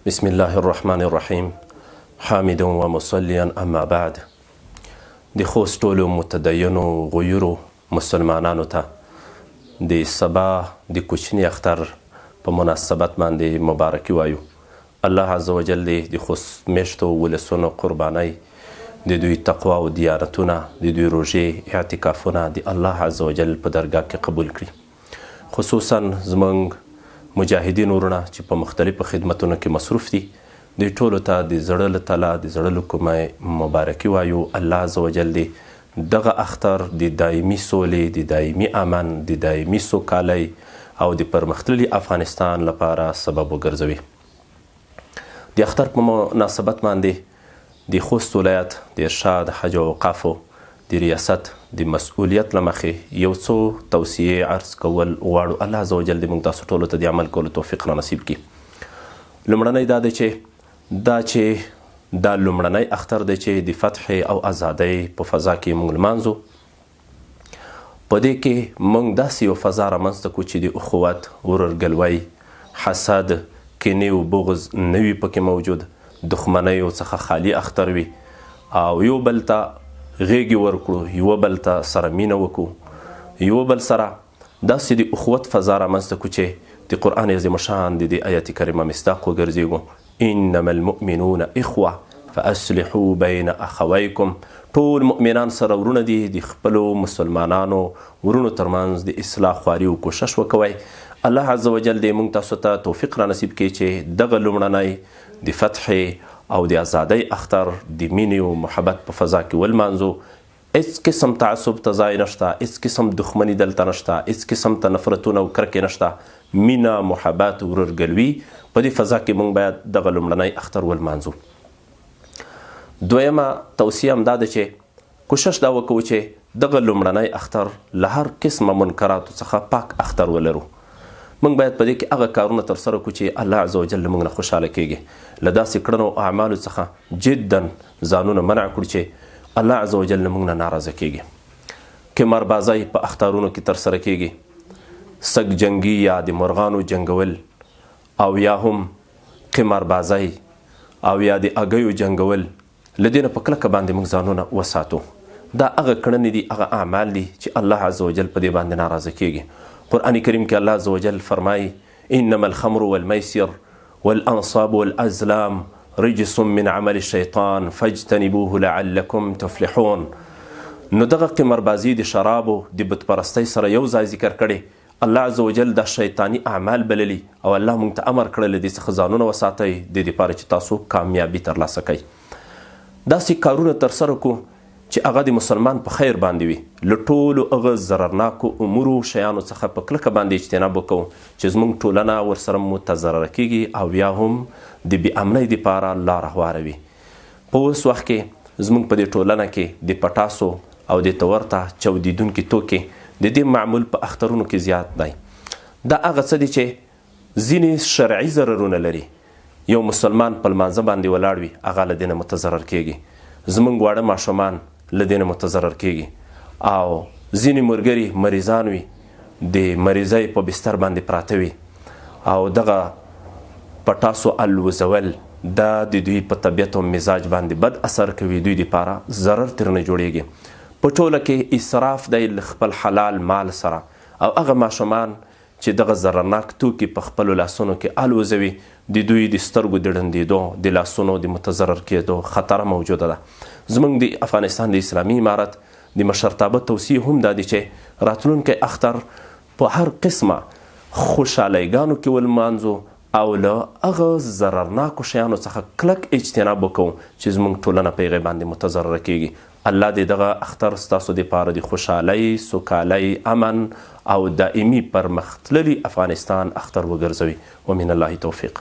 بسم الله الرحمن الرحیم حامدا و مصلیا اما بعد. د خوست ټولو متدینو غیورو مسلمانانو ته د سبا د کوچني اختر په مناسبت باندې مبارکي وایو. الله عزوجل د خوست میشتو ولسونو قربانۍ، د دوی تقوا او دیانتونه، د دوی روژې اعتکافونه د الله عزوجل په درګاه کې قبول کړي. خصوصا زموږ مجاهدین ورونه چې په مختلفو خدمتونو کې مصروف دي، دوی ټولو ته د زړه له تله د زړه له کومه مبارکي وایو. الله عزوجل دې دغه اختر د دایمي سولې، د دایمي امن، د دایمي سوکالۍ او د پرمختللي افغانستان لپاره سبب وګرځوي. د اختر په مناسبت باندې د خوست ولایت د ارشاد حج او اوقافو د ریاست د مسؤلیت له مخې یو څو توصیې عرض کول غواړو. الله عزوجل دې موږ تاسو ټولو ته د عمل کولو توفیق را نصیب کړي. لومړنی دا دی چې دا لومړنی اختر دی چې د فتح او ازادۍ په فضا کې موږ لمانځو. په دې کې موږ داسې یو فضا رامنځته کړو چې د اخوت، ورورګلوۍ، حسد، کینې او بغض نه وي پکې موجود، دښمنیو څخه خالي اختر وي او یو بل ته غیږې ورکړو، یو بل ته سره مینه وکړو، یو بل سره داسې د اخوت فضا رامنځته کړو چې د قرآن عظیم شان د دې آیت کریمه مصداق وګرځېږو. انما المؤمنون اخوه فاصلحوا بین اخویکم. ټول مؤمنان سره ورونه دي، د خپلو مسلمانانو ورونو ترمنځ د اصلاح خواري او کوشش وکوئ. الله عزوجل دې موږ تاسو ته توفیق را نصیب کړي چې دغه لومړنی د فتح او د ازادۍ اختر د مینې او محبت په فضا کې ولمانځو. هیڅ قسم تعصب ته ځای نشته، هیڅ قسم دښمني دلته نشته، هیڅ قسم ته نفرتونه او کرکې نشته. مینه، محبت، ورورګلوي په دې فضا کې موږ باید دغه لومړنی اختر ولمانځو. دویمه توصیه هم دا ده چې کوشش دا وکړو چې دغه لومړنی اختر له هر قسمه منکراتو څخه پاک اختر ولرو. موږ باید په دې کې هغه کارونه ترسره کړو چې الله عزوجل له موږ نه خوشحاله کیږي. له داسې کړنو او اعمالو څخه جدا ځانونه منع کړو چې الله عزوجل له موږ نه ناراضه کیږي. قماربازۍ په اخترونو کې ترسره کیږي، سګ جنګي یا د مرغانو جنګول او یا هم قماربازۍ او یا د اګیو جنګول، له دې نه په کلکه باندې موږ ځانونه وساتو. دا هغه کړنې دي، هغه اعمال دي چې الله عزوجل په دې باندې ناراضه کیږي. قرآن کریم کې الله عزوجل فرمایي انما الخمر والمیسر والانصاب والازلام رجس من عمل الشیطان فاجتنبوه لعلکم تفلحون. نو دغه قماربازي د شرابو د بت پرستۍ سره یو ځای ذکر کړي. الله عزوجل د شیطانی اعمال بللي او الله موږ ته امر کړی له دې څخه ځانونه وساتئ د دې لپاره چې تاسو کامیابي ترلاسه کړئ. داسې کارونه ترسره کړو چې هغه د مسلمان په خیر باندې وي. له ټولو هغه ضررناکو امورو شیانو څخه په کلکه باندې اجتناب وکړو چې زموږ ټولنه ورسره متضرره کیږي او یا هم د بې امنۍ دپاره لاره هواره وي. په اوس وخت کې زموږ په دې ټولنه کې د پټاسو او د ورته چاودیدونکي توکي د دې معمول په اخترونو کې زیات دی. دا هغه څه دي چې ځینې شرعي ضررونه لري. یو مسلمان په لمانځه باندې ولاړ وي، هغه له دې نه متضرر کیږي. زموږ واړه ماشومان له دې نه متضرر کیږي او ځینې ملګري مریضان وي، د مریضۍ په بستر باندې پراته وي او دغه پټاسو الوزول دا د دوی په طبیعت او مزاج باندې بد اثر کوي، دوی دپاره ضرر ترنه جوړیږي. په ټوله کې اسراف دی له خپل حلال مال سره او هغه ماشومان چې دغه ضررناک توکي په خپلو لاسونو کې الوزوي، د دوی د سترګو د ړندېدو، د لاسونو د متضرر کېدو خطر موجوده ده. زموږ د افغانستان د اسلامي امارت د مشرتابه توصیه هم دا دی چې راتلونکی اختر په هر قسمه خوشحالیګانو کې ولمانځو او له هغه ضررناکو شیانو څخه کلک اجتناب وکړو چې زموږ ټولنه په هغې باندې متضرره کیږي. الله دې دغه اختر ستاسو دپاره د خوشحالۍ، سوکالۍ، امن او دائمي پرمختللي افغانستان اختر وګرځوي. ومن الله توفیق.